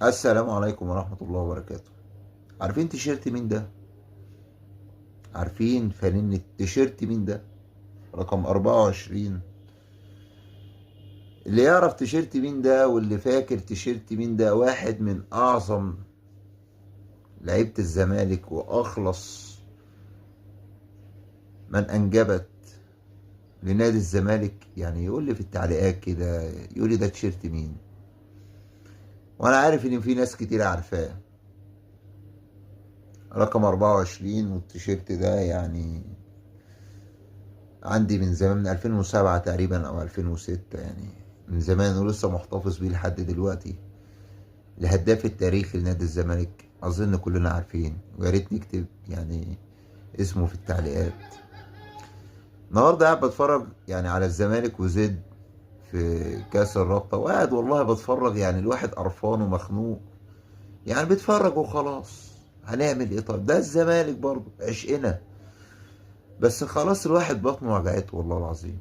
السلام عليكم ورحمة الله وبركاته. عارفين تيشيرت مين ده؟ عارفين فانلة تيشيرت مين ده؟ رقم 24. اللي يعرف تيشيرت مين ده واللي فاكر تيشيرت مين ده، واحد من أعظم لعيبة الزمالك وأخلص من أنجبت لنادي الزمالك. يعني يقول لي في التعليقات كده، يقول لي ده تيشيرت مين؟ وأنا عارف إن في ناس كتير عارفاه. رقم 24 والتيشيرت ده يعني عندي من زمان، من 2007 تقريبا او 2006، يعني من زمان ولسه محتفظ بيه لحد دلوقتي. الهداف التاريخي لنادي الزمالك اظن كلنا عارفين، ويا ريت نكتب يعني اسمه في التعليقات. النهارده قاعد بتفرج يعني على الزمالك وزد في كاس الرابطه، وقاعد والله بتفرج، يعني الواحد قرفان ومخنوق، يعني بيتفرج وخلاص. هنعمل ايه؟ طيب ده الزمالك برضه عشقنا، بس خلاص الواحد بطنه وجعته والله العظيم.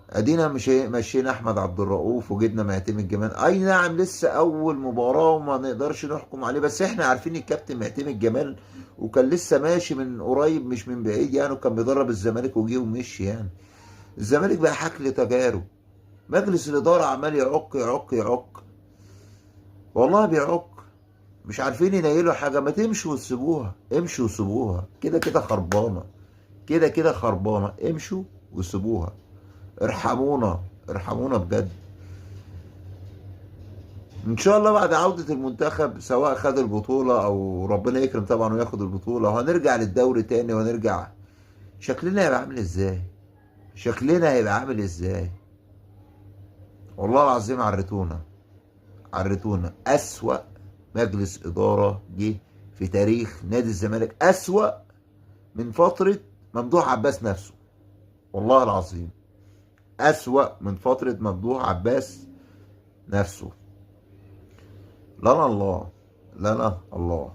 ادينا مش مشينا احمد عبد الرؤوف وجبنا معتمد جمال. اي نعم لسه اول مباراة وما نقدرش نحكم عليه، بس احنا عارفين الكابتن معتمد جمال، وكان لسه ماشي من قريب مش من بعيد يعني، وكان بيدرب الزمالك وجه ومشي يعني. الزمالك بقى حكل تجارب، مجلس الادارة عمال يعك يعك يعك، والله بيعك. مش عارفين ينيلوا حاجة. ما تمشوا وتسيبوها، امشوا وسيبوها، كده كده خربانة، كده كده خربانة، امشوا وسيبوها. ارحمونا، ارحمونا بجد. ان شاء الله بعد عودة المنتخب، سواء خد البطولة او ربنا يكرم طبعا وياخد البطولة، وهنرجع للدوري تاني، وهنرجع. شكلنا هيبقى عامل ازاي؟ شكلنا هيبقى عامل ازاي؟ والله العظيم عرتونا، عرتونا. اسوأ مجلس ادارة جه في تاريخ نادي الزمالك، اسوأ من فترة ممدوح عباس نفسه. والله العظيم اسوأ من فترة ممدوح عباس نفسه. لنا الله، لنا الله.